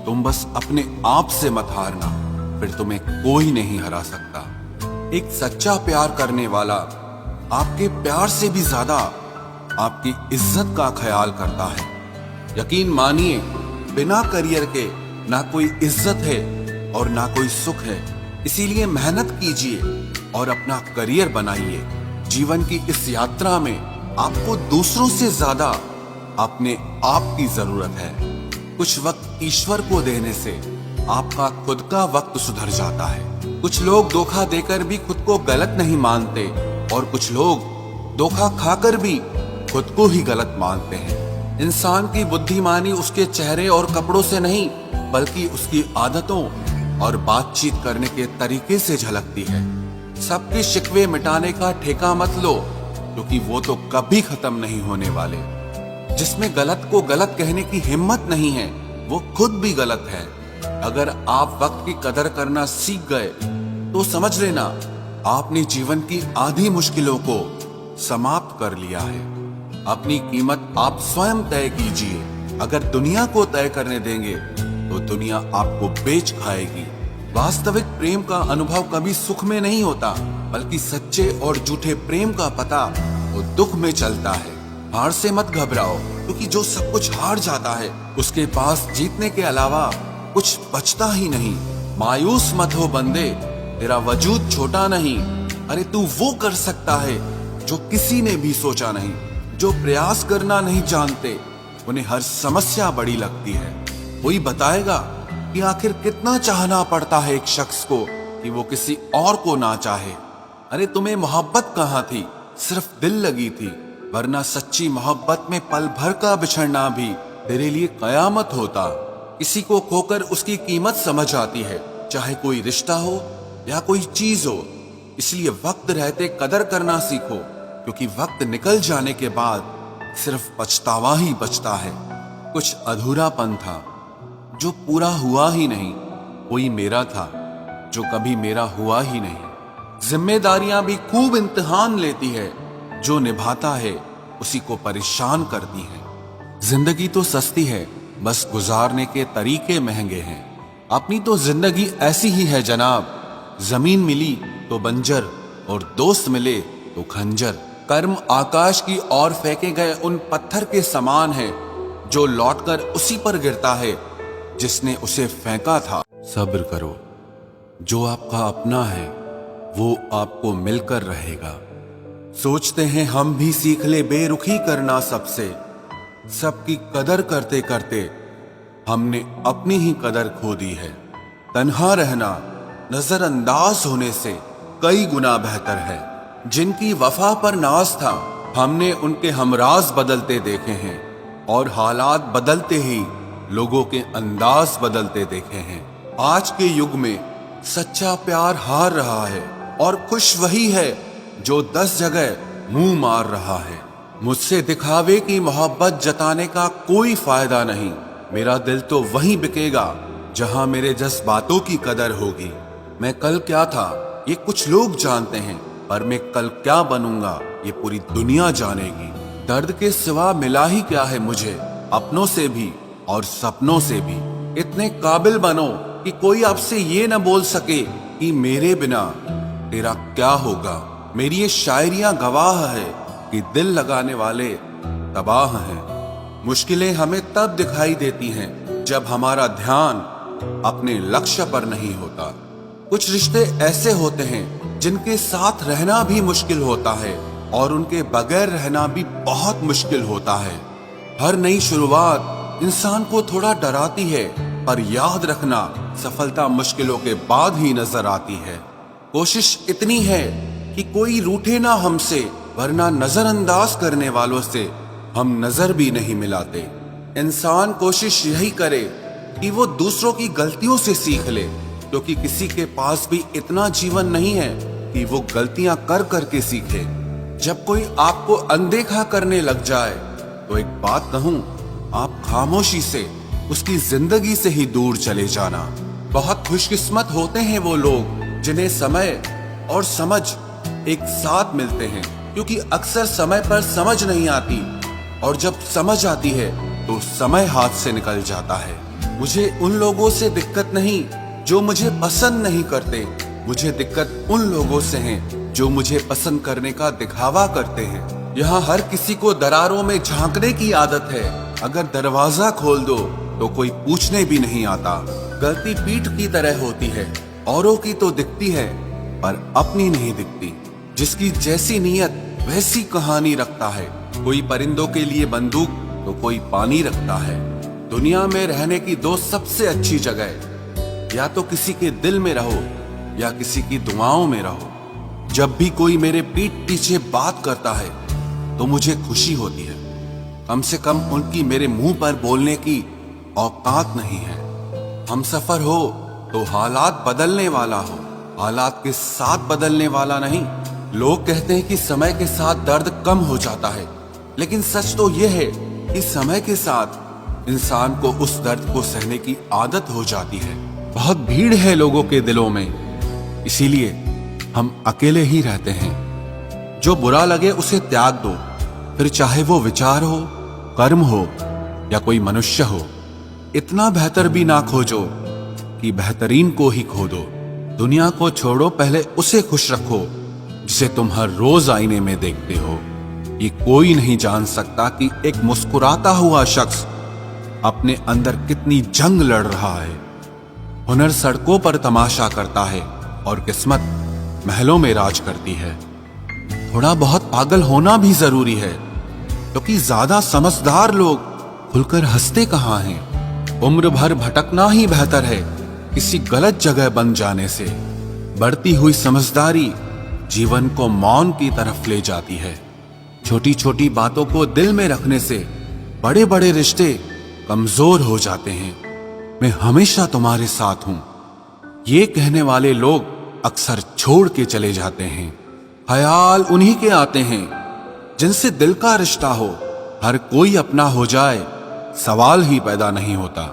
तुम बस अपने आप से मत हारना, फिर तुम्हें कोई नहीं हरा सकता। एक सच्चा प्यार करने वाला आपके प्यार से भी ज्यादा आपकी इज्जत का ख्याल करता है। यकीन मानिए, बिना करियर के ना कोई इज्जत है और ना कोई सुख है। इसीलिए मेहनत कीजिए और अपना करियर बनाइए। जीवन की इस यात्रा में आपको दूसरों से ज्यादा अपने आप की जरूरत है। कुछ वक्त ईश्वर को देने से आपका खुद का वक्त सुधर जाता है। कुछ लोग धोखा देकर भी खुद को गलत नहीं मानते और कुछ लोग धोखा खाकर भी खुद को ही गलत मानते हैं। इंसान की बुद्धिमानी उसके चेहरे और कपड़ों से नहीं, बल्कि उसकी आदतों और बातचीत करने के तरीके से झलकती है। सबके शिकवे मिटाने का ठेका मत लो, क्योंकि वो तो कभी खत्म नहीं होने वाले। जिसमें गलत को गलत कहने की हिम्मत नहीं है, वो खुद भी गलत है। अगर आप वक्त की कदर करना सीख गए तो समझ लेना आपने जीवन की आधी मुश्किलों को समाप्त कर लिया है। अपनी कीमत आप स्वयं तय कीजिए। अगर दुनिया को तय करने देंगे तो दुनिया आपको बेच खाएगी। वास्तविक प्रेम का अनुभव कभी सुख में नहीं होता, बल्कि सच्चे और झूठे प्रेम का पता वो दुख में चलता है। हार से मत घबराओ, क्योंकि जो सब कुछ हार जाता है उसके पास जीतने के अलावा कुछ बचता ही नहीं। मायूस मत हो बंदे, तेरा वजूद छोटा नहीं। अरे तू वो कर सकता है जो किसी ने भी सोचा नहीं। जो प्रयास करना नहीं जानते उन्हें हर समस्या बड़ी लगती है। कोई बताएगा कि आखिर कितना चाहना पड़ता है एक शख्स को कि वो किसी और को ना चाहे। अरे तुम्हें मोहब्बत कहाँ थी, सिर्फ दिल लगी थी, वरना सच्ची मोहब्बत में पल भर का बिछड़ना भी तेरे लिए कयामत होता। किसी को खोकर उसकी कीमत समझ आती है, चाहे कोई रिश्ता हो या कोई चीज हो। इसलिए वक्त रहते कदर करना सीखो, क्योंकि वक्त निकल जाने के बाद सिर्फ पछतावा ही बचता है। कुछ अधूरापन था जो पूरा हुआ ही नहीं। कोई मेरा था जो कभी मेरा हुआ ही नहीं। जिम्मेदारियां भी खूब इम्तिहान लेती है, जो निभाता है उसी को परेशान करती है। जिंदगी तो सस्ती है, बस गुजारने के तरीके महंगे हैं। अपनी तो जिंदगी ऐसी ही है जनाब, जमीन मिली तो बंजर और दोस्त मिले तो खंजर। कर्म आकाश की ओर फेंके गए उन पत्थर के समान है, जो लौटकर उसी पर गिरता है जिसने उसे फेंका था। सब्र करो, जो आपका अपना है वो आपको मिलकर रहेगा। सोचते हैं हम भी सीख ले बेरुखी करना सबसे। सबकी कदर करते करते हमने अपनी ही कदर खो दी है। तन्हा रहना नजरअंदाज होने से कई गुना बेहतर है। जिनकी वफा पर नाज था, हमने उनके हमराज बदलते देखे हैं, और हालात बदलते ही लोगों के अंदाज बदलते देखे हैं। आज के युग में सच्चा प्यार हार रहा है, और खुश वही है जो 10 जगह मुंह मार रहा है। मुझसे दिखावे की मोहब्बत जताने का कोई फायदा नहीं। मेरा दिल तो वहीं बिकेगा जहां मेरे जज्बातों की कदर होगी। मैं कल क्या था ये कुछ लोग जानते हैं, पर मैं कल क्या बनूंगा ये पूरी दुनिया जानेगी। दर्द के सिवा मिला ही क्या है मुझे, अपनों से भी और सपनों से भी। इतने काबिल बनो कि कोई आपसे ये न बोल सके कि मेरे बिना तेरा क्या होगा। मेरी ये शायरियां गवाह है कि दिल लगाने वाले तबाह हैं। मुश्किलें हमें तब दिखाई देती हैं जब हमारा ध्यान अपने लक्ष्य पर नहीं होता। कुछ रिश्ते ऐसे होते हैं जिनके साथ रहना भी मुश्किल होता है, और उनके बगैर रहना भी बहुत मुश्किल होता है। हर नई शुरुआत इंसान को थोड़ा डराती है, पर याद रखना सफलता मुश्किलों के बाद ही नजर आती है। कोशिश इतनी है कि कोई रूठे ना हमसे, वरना नजरअंदाज करने वालों से हम नजर भी नहीं मिलाते। इंसान कोशिश यही करे कि वो दूसरों की गलतियों से सीख ले, क्योंकि किसी के पास भी इतना जीवन नहीं है कि वो गलतियां कर करके सीखे। जब कोई आपको अनदेखा करने लग जाए तो एक बात कहूं, आप खामोशी से उसकी जिंदगी से ही दूर चले जाना। बहुत खुशकिस्मत होते हैं वो लोग जिन्हें समय और समझ एक साथ मिलते हैं, क्योंकि अक्सर समय पर समझ नहीं आती, और जब समझ आती है तो समय हाथ से निकल जाता है। मुझे उन लोगों से दिक्कत नहीं जो मुझे पसंद नहीं करते, मुझे दिक्कत उन लोगों से है जो मुझे पसंद करने का दिखावा करते हैं। यहाँ हर किसी को दरारों में झांकने की आदत है। अगर दरवाजा खोल दो तो कोई पूछने भी नहीं आता। गलती पीठ की तरह होती है, औरों की तो दिखती है पर अपनी नहीं दिखती। जिसकी जैसी नियत वैसी कहानी रखता है। कोई परिंदों के लिए बंदूक तो कोई पानी रखता है। दुनिया में रहने की दो सबसे अच्छी जगह, या तो किसी के दिल में रहो या किसी की दुआओं में रहो। जब भी कोई मेरे पीठ पीछे बात करता है तो मुझे खुशी होती है। कम से कम उनकी मेरे मुंह पर बोलने की औकात नहीं है। हमसफर हो तो हालात बदलने वाला हो, हालात के साथ बदलने वाला नहीं। लोग कहते हैं कि समय के साथ दर्द कम हो जाता है, लेकिन सच तो यह है कि समय के साथ इंसान को उस दर्द को सहने की आदत हो जाती है। बहुत भीड़ है लोगों के दिलों में, इसीलिए हम अकेले ही रहते हैं। जो बुरा लगे उसे त्याग दो, फिर चाहे वो विचार हो, कर्म हो या कोई मनुष्य हो। इतना बेहतर भी ना खोजो कि बेहतरीन को ही खो दो। दुनिया को छोड़ो, पहले उसे खुश रखो जिसे तुम हर रोज आईने में देखते हो। ये कोई नहीं जान सकता कि एक मुस्कुराता हुआ शख्स अपने अंदर कितनी जंग लड़ रहा है। हुनर सड़कों पर तमाशा करता है और किस्मत महलों में राज करती है। थोड़ा बहुत पागल होना भी जरूरी है, क्योंकि ज्यादा समझदार लोग खुलकर हंसते कहाँ हैं। उम्र भर भटकना ही बेहतर है किसी गलत जगह बन जाने से। बढ़ती हुई समझदारी जीवन को मौन की तरफ ले जाती है। छोटी छोटी बातों को दिल में रखने से बड़े बड़े रिश्ते कमजोर हो जाते हैं। मैं हमेशा तुम्हारे साथ हूं, ये कहने वाले लोग अक्सर छोड़ के चले जाते हैं। ख्याल उन्हीं के आते हैं जिनसे दिल का रिश्ता हो। हर कोई अपना हो जाए सवाल ही पैदा नहीं होता।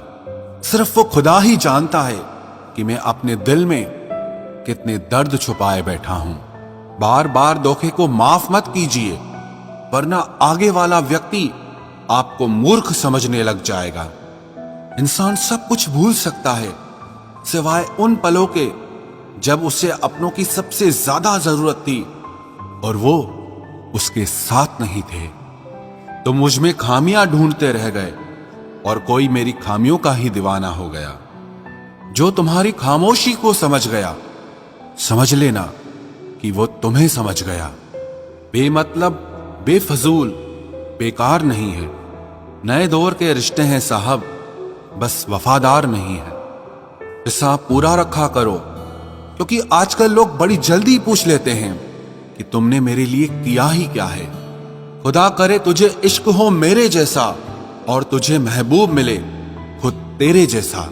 सिर्फ वो खुदा ही जानता है कि मैं अपने दिल में कितने दर्द छुपाए बैठा हूं। बार बार धोखे को माफ मत कीजिए, वरना आगे वाला व्यक्ति आपको मूर्ख समझने लग जाएगा। इंसान सब कुछ भूल सकता है सिवाय उन पलों के जब उसे अपनों की सबसे ज्यादा जरूरत थी और वो उसके साथ नहीं थे। तो मुझ में खामियां ढूंढते रह गए और कोई मेरी खामियों का ही दीवाना हो गया। जो तुम्हारी खामोशी को समझ गया, समझ लेना कि वो तुम्हें समझ गया। बेमतलब, बेफजूल, बेकार नहीं है। नए दौर के रिश्ते हैं साहब, बस वफादार नहीं है। हिसाब पूरा रखा करो, क्योंकि आजकल लोग बड़ी जल्दी पूछ लेते हैं कि तुमने मेरे लिए किया ही क्या है। खुदा करे तुझे इश्क हो मेरे जैसा और तुझे महबूब मिले खुद तेरे जैसा।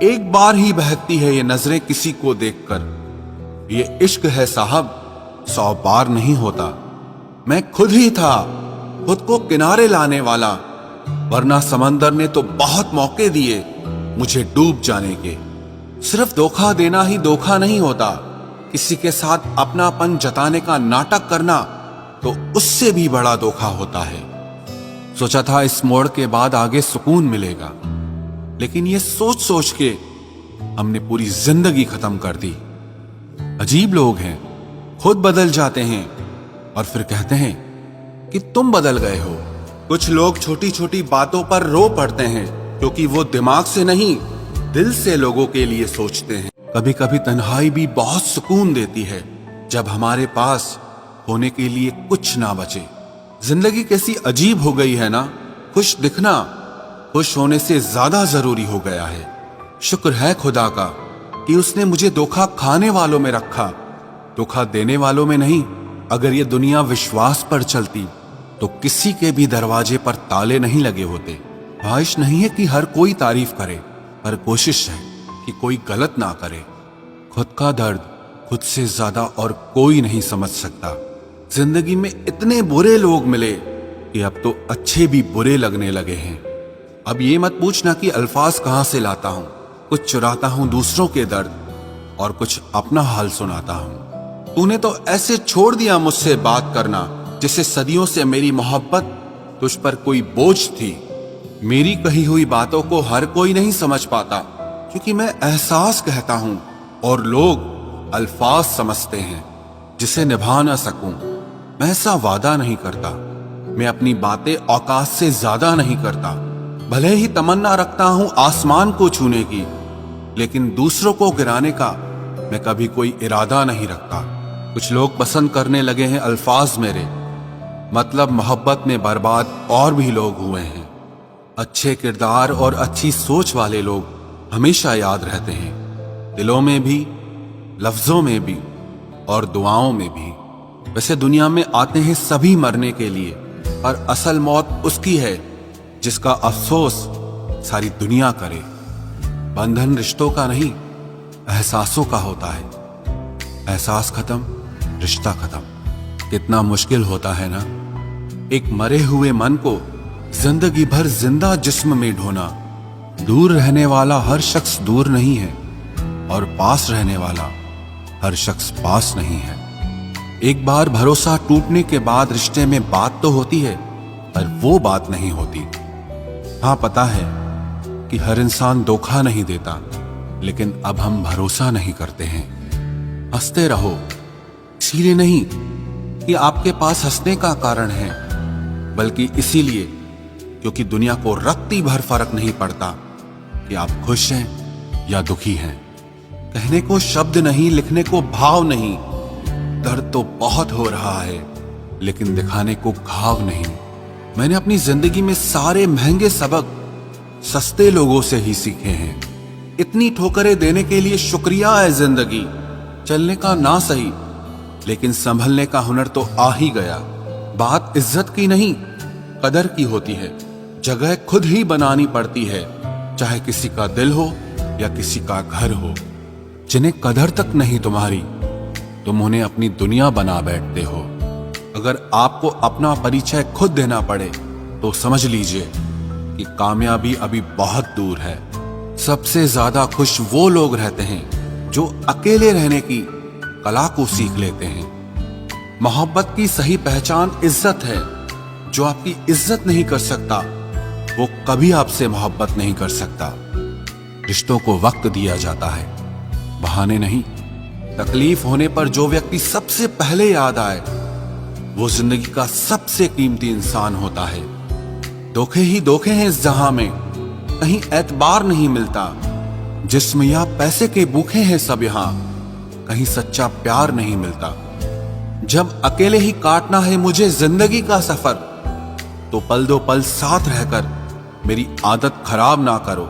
एक बार ही बहकती है ये नजरें किसी को देखकर। ये इश्क है साहब, 100 बार नहीं होता। मैं खुद ही था खुद को किनारे लाने वाला, वरना समंदर ने तो बहुत मौके दिए मुझे डूब जाने के। सिर्फ धोखा देना ही धोखा नहीं होता, किसी के साथ अपनापन जताने का नाटक करना तो उससे भी बड़ा धोखा होता है। सोचा था इस मोड़ के बाद आगे सुकून मिलेगा, लेकिन ये सोच सोच के हमने पूरी जिंदगी खत्म कर दी। अजीब लोग हैं, खुद बदल जाते हैं और फिर कहते हैं कि तुम बदल गए हो। कुछ लोग छोटी छोटी बातों पर रो पड़ते हैं, क्योंकि वो दिमाग से नहीं दिल से लोगों के लिए सोचते हैं। कभी कभी तन्हाई भी बहुत सुकून देती है, जब हमारे पास होने के लिए कुछ ना बचे। जिंदगी कैसी अजीब हो गई है ना। खुश दिखना खुश होने से ज्यादा जरूरी हो गया है। शुक्र है खुदा का कि उसने मुझे धोखा खाने वालों में रखा, धोखा देने वालों में नहीं। अगर ये दुनिया विश्वास पर चलती तो किसी के भी दरवाजे पर ताले नहीं लगे होते। ख्वाहिश नहीं है कि हर कोई तारीफ करे, पर कोशिश है कि कोई गलत ना करे। खुद का दर्द खुद से ज्यादा और कोई नहीं समझ सकता। जिंदगी में इतने बुरे लोग मिले कि अब तो अच्छे भी बुरे लगने लगे हैं। अब ये मत पूछना कि अल्फाज कहां से लाता हूं। कुछ चुराता हूं दूसरों के दर्द और कुछ अपना हाल सुनाता हूं। तूने तो ऐसे छोड़ दिया मुझसे बात करना, जिससे सदियों से मेरी मोहब्बत तुझ पर कोई बोझ थी। मेरी कही हुई बातों को हर कोई नहीं समझ पाता, क्योंकि मैं एहसास कहता हूं और लोग अल्फाज समझते हैं जिसे निभा ना सकूं। मैं ऐसा वादा नहीं करता, मैं अपनी बातें औकात से ज्यादा नहीं करता। भले ही तमन्ना रखता हूं आसमान को छूने की, लेकिन दूसरों को गिराने का मैं कभी कोई इरादा नहीं रखता। कुछ लोग पसंद करने लगे हैं अल्फाज मेरे, मतलब मोहब्बत में बर्बाद और भी लोग हुए हैं। अच्छे किरदार और अच्छी सोच वाले लोग हमेशा याद रहते हैं, दिलों में भी, लफ्जों में भी और दुआओं में भी। वैसे दुनिया में आते हैं सभी मरने के लिए, पर असल मौत उसकी है जिसका अफसोस सारी दुनिया करे। बंधन रिश्तों का नहीं, एहसासों का होता है। एहसास खत्म, रिश्ता खत्म। कितना मुश्किल होता है ना, एक मरे हुए मन को जिंदगी भर जिंदा जिस्म में ढोना। दूर रहने वाला हर शख्स दूर नहीं है, और पास रहने वाला हर शख्स पास नहीं है। एक बार भरोसा टूटने के बाद रिश्ते में बात तो होती है, पर वो बात नहीं होती। हाँ, पता है कि हर इंसान धोखा नहीं देता, लेकिन अब हम भरोसा नहीं करते हैं। हंसते रहो, इसीलिए नहीं कि आपके पास हंसने का कारण है, बल्कि इसीलिए क्योंकि दुनिया को रत्ती भर फर्क नहीं पड़ता कि आप खुश हैं या दुखी हैं। कहने को शब्द नहीं, लिखने को भाव नहीं। दर्द तो बहुत हो रहा है, लेकिन दिखाने को घाव नहीं। मैंने अपनी जिंदगी में सारे महंगे सबक सस्ते लोगों से ही सीखे हैं। इतनी ठोकरें देने के लिए शुक्रिया है जिंदगी। चलने का ना सही, लेकिन संभलने का हुनर तो आ ही गया। बात इज्जत की नहीं, कदर की होती है। जगह खुद ही बनानी पड़ती है, चाहे किसी का दिल हो या किसी का घर हो। जिन्हें कदर तक नहीं तुम्हारी, तुम उन्हें अपनी दुनिया बना बैठते हो। अगर आपको अपना परिचय खुद देना पड़े तो समझ लीजिए कि कामयाबी अभी बहुत दूर है। सबसे ज्यादा खुश वो लोग रहते हैं जो अकेले रहने की कला को सीख लेते हैं। मोहब्बत की सही पहचान इज्जत है। जो आपकी इज्जत नहीं कर सकता, वो कभी आपसे मोहब्बत नहीं कर सकता। रिश्तों को वक्त दिया जाता है, बहाने नहीं। तकलीफ होने पर जो व्यक्ति सबसे पहले याद आए, वो जिंदगी का सबसे कीमती इंसान होता है। धोखे ही धोखे हैं इस जहां में, कहीं एतबार नहीं मिलता। जिस्म या पैसे के भूखे हैं सब यहां, कहीं सच्चा प्यार नहीं मिलता। जब अकेले ही काटना है मुझे जिंदगी का सफर, तो पल दो पल साथ रहकर मेरी आदत खराब ना करो।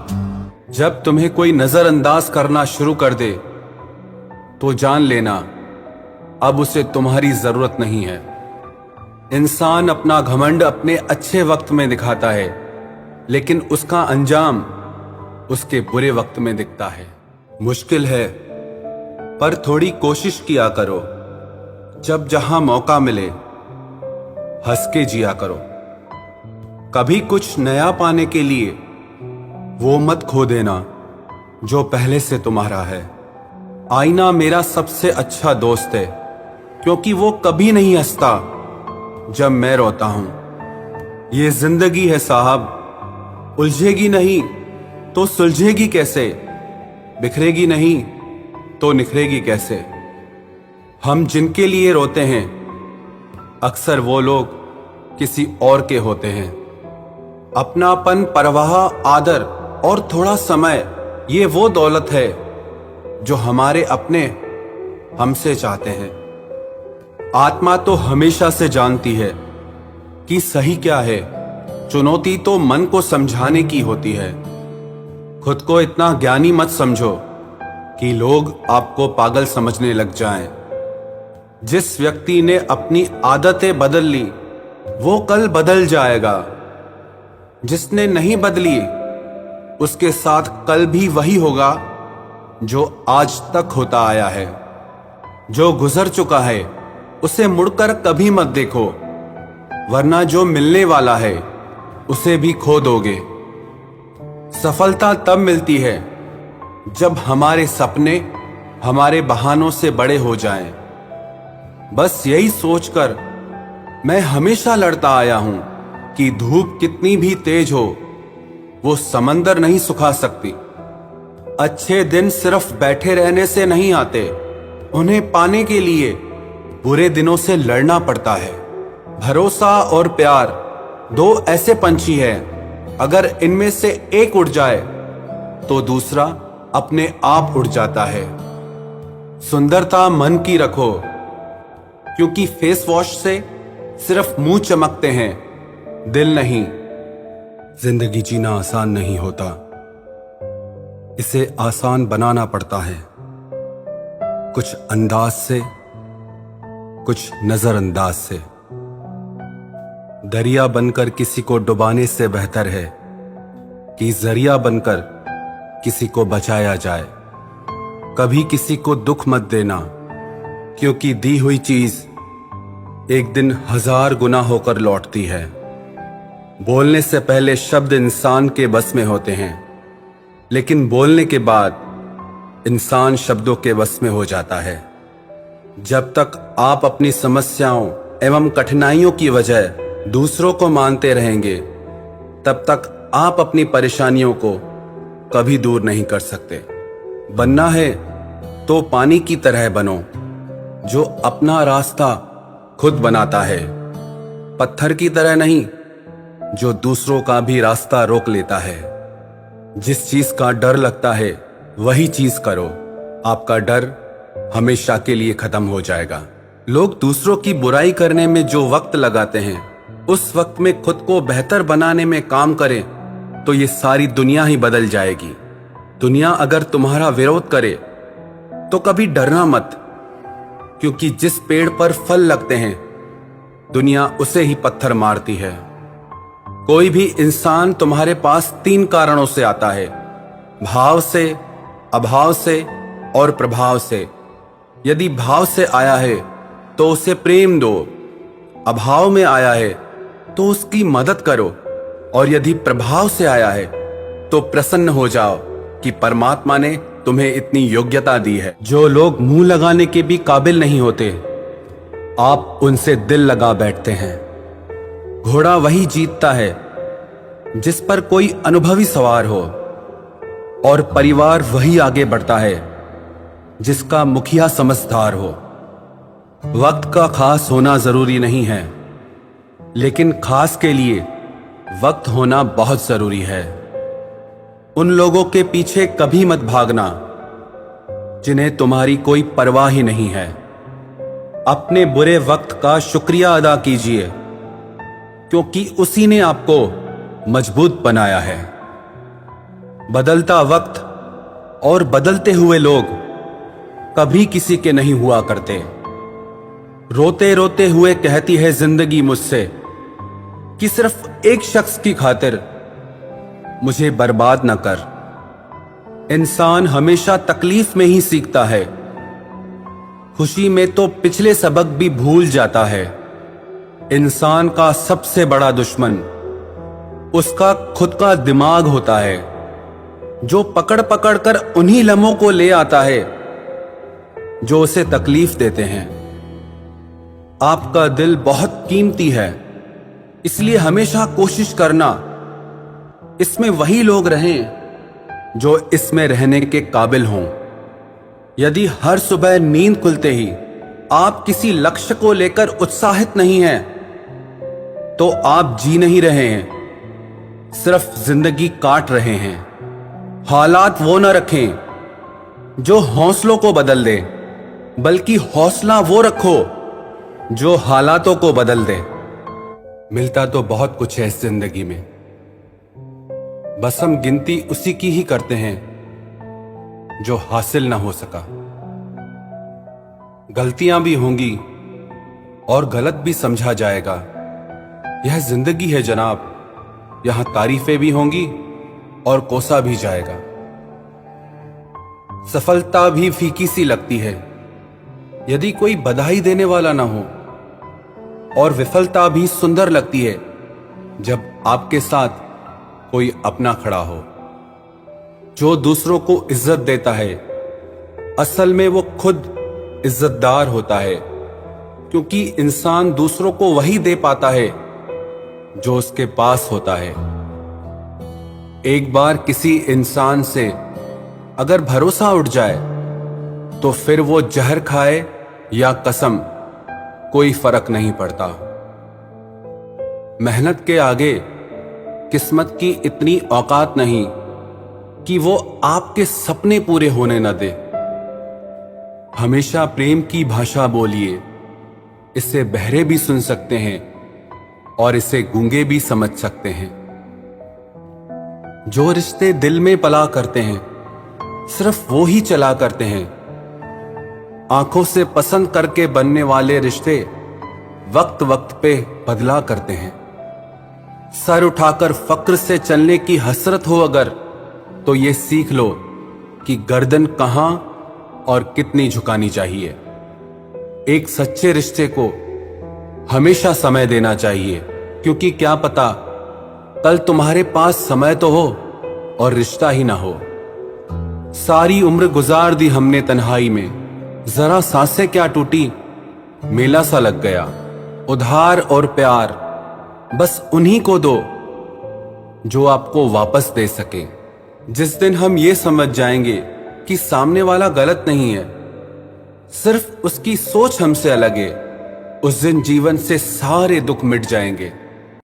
जब तुम्हें कोई नजरअंदाज करना शुरू कर दे, तो जान लेना अब उसे तुम्हारी जरूरत नहीं है। इंसान अपना घमंड अपने अच्छे वक्त में दिखाता है, लेकिन उसका अंजाम उसके बुरे वक्त में दिखता है। मुश्किल है, पर थोड़ी कोशिश किया करो। जब जहां मौका मिले, हंस के जिया करो। कभी कुछ नया पाने के लिए वो मत खो देना जो पहले से तुम्हारा है। आईना मेरा सबसे अच्छा दोस्त है, क्योंकि वो कभी नहीं हंसता जब मैं रोता हूं। ये जिंदगी है साहब, उलझेगी नहीं तो सुलझेगी कैसे, बिखरेगी नहीं तो निखरेगी कैसे। हम जिनके लिए रोते हैं, अक्सर वो लोग किसी और के होते हैं। अपनापन, परवाह, आदर और थोड़ा समय, ये वो दौलत है जो हमारे अपने हमसे चाहते हैं। आत्मा तो हमेशा से जानती है कि सही क्या है। चुनौती तो मन को समझाने की होती है। खुद को इतना ज्ञानी मत समझो कि लोग आपको पागल समझने लग जाएं। जिस व्यक्ति ने अपनी आदतें बदल ली, वो कल बदल जाएगा। जिसने नहीं बदली, उसके साथ कल भी वही होगा जो आज तक होता आया है। जो गुजर चुका है, उसे मुड़कर कभी मत देखो, वरना जो मिलने वाला है उसे भी खो दोगे। सफलता तब मिलती है जब हमारे सपने हमारे बहानों से बड़े हो जाएं। बस यही सोचकर मैं हमेशा लड़ता आया हूं कि धूप कितनी भी तेज हो, वो समंदर नहीं सुखा सकती। अच्छे दिन सिर्फ बैठे रहने से नहीं आते, उन्हें पाने के लिए बुरे दिनों से लड़ना पड़ता है। भरोसा और प्यार दो ऐसे पंछी हैं, अगर इनमें से एक उड़ जाए तो दूसरा अपने आप उड़ जाता है। सुंदरता मन की रखो, क्योंकि फेस वॉश से सिर्फ मुंह चमकते हैं, दिल नहीं। जिंदगी जीना आसान नहीं होता, इसे आसान बनाना पड़ता है। कुछ अंदाज से, कुछ नजरअंदाज से। दरिया बनकर किसी को डुबाने से बेहतर है कि जरिया बनकर किसी को बचाया जाए। कभी किसी को दुख मत देना, क्योंकि दी हुई चीज एक दिन 1000 गुना होकर लौटती है। बोलने से पहले शब्द इंसान के बस में होते हैं, लेकिन बोलने के बाद इंसान शब्दों के बस में हो जाता है। जब तक आप अपनी समस्याओं एवं कठिनाइयों की वजह दूसरों को मानते रहेंगे, तब तक आप अपनी परेशानियों को कभी दूर नहीं कर सकते। बनना है तो पानी की तरह बनो, जो अपना रास्ता खुद बनाता है। पत्थर की तरह नहीं, जो दूसरों का भी रास्ता रोक लेता है। जिस चीज का डर लगता है वही चीज करो, आपका डर हमेशा के लिए खत्म हो जाएगा। लोग दूसरों की बुराई करने में जो वक्त लगाते हैं, उस वक्त में खुद को बेहतर बनाने में काम करें तो ये सारी दुनिया ही बदल जाएगी। दुनिया अगर तुम्हारा विरोध करे तो कभी डरना मत, क्योंकि जिस पेड़ पर फल लगते हैं दुनिया उसे ही पत्थर मारती है। कोई भी इंसान तुम्हारे पास 3 कारणों से आता है, भाव से, अभाव से और प्रभाव से। यदि भाव से आया है तो उसे प्रेम दो, अभाव में आया है तो उसकी मदद करो, और यदि प्रभाव से आया है तो प्रसन्न हो जाओ कि परमात्मा ने तुम्हें इतनी योग्यता दी है। जो लोग मुंह लगाने के भी काबिल नहीं होते, आप उनसे दिल लगा बैठते हैं। घोड़ा वही जीतता है जिस पर कोई अनुभवी सवार हो, और परिवार वही आगे बढ़ता है जिसका मुखिया समझदार हो। वक्त का खास होना जरूरी नहीं है, लेकिन खास के लिए वक्त होना बहुत जरूरी है। उन लोगों के पीछे कभी मत भागना जिन्हें तुम्हारी कोई परवाह ही नहीं है। अपने बुरे वक्त का शुक्रिया अदा कीजिए, क्योंकि उसी ने आपको मजबूत बनाया है। बदलता वक्त और बदलते हुए लोग कभी किसी के नहीं हुआ करते। रोते रोते हुए कहती है जिंदगी मुझसे कि सिर्फ एक शख्स की खातिर मुझे बर्बाद न कर। इंसान हमेशा तकलीफ में ही सीखता है, खुशी में तो पिछले सबक भी भूल जाता है। इंसान का सबसे बड़ा दुश्मन उसका खुद का दिमाग होता है, जो पकड़ पकड़ कर उन्हीं लम्हों को ले आता है जो उसे तकलीफ देते हैं। आपका दिल बहुत कीमती है, इसलिए हमेशा कोशिश करना इसमें वही लोग रहें जो इसमें रहने के काबिल हों। यदि हर सुबह नींद खुलते ही आप किसी लक्ष्य को लेकर उत्साहित नहीं हैं, तो आप जी नहीं रहे हैं, सिर्फ जिंदगी काट रहे हैं। हालात वो न रखें जो हौसलों को बदल दे, बल्कि हौसला वो रखो जो हालातों को बदल दे। मिलता तो बहुत कुछ है इस जिंदगी में, बस हम गिनती उसी की ही करते हैं जो हासिल ना हो सका। गलतियां भी होंगी और गलत भी समझा जाएगा। यह जिंदगी है जनाब, यहां तारीफें भी होंगी और कोसा भी जाएगा। सफलता भी फीकी सी लगती है यदि कोई बधाई देने वाला ना हो, और विफलता भी सुंदर लगती है जब आपके साथ कोई अपना खड़ा हो। जो दूसरों को इज्जत देता है, असल में वो खुद इज्जतदार होता है, क्योंकि इंसान दूसरों को वही दे पाता है जो उसके पास होता है। एक बार किसी इंसान से अगर भरोसा उठ जाए तो फिर वो जहर खाए या कसम, कोई फर्क नहीं पड़ता। मेहनत के आगे किस्मत की इतनी औकात नहीं कि वो आपके सपने पूरे होने न दे। हमेशा प्रेम की भाषा बोलिए, इसे बहरे भी सुन सकते हैं और इसे गूंगे भी समझ सकते हैं। जो रिश्ते दिल में पला करते हैं सिर्फ वो ही चला करते हैं। आंखों से पसंद करके बनने वाले रिश्ते वक्त वक्त पे बदला करते हैं। सर उठाकर फक्र से चलने की हसरत हो अगर, तो ये सीख लो कि गर्दन कहां और कितनी झुकानी चाहिए। एक सच्चे रिश्ते को हमेशा समय देना चाहिए, क्योंकि क्या पता कल तुम्हारे पास समय तो हो और रिश्ता ही ना हो। सारी उम्र गुजार दी हमने तन्हाई में, जरा सांसें क्या टूटी, मेला सा लग गया। उधार और प्यार बस उन्हीं को दो जो आपको वापस दे सके। जिस दिन हम ये समझ जाएंगे कि सामने वाला गलत नहीं है, सिर्फ उसकी सोच हमसे अलग है, उस दिन जीवन से सारे दुख मिट जाएंगे।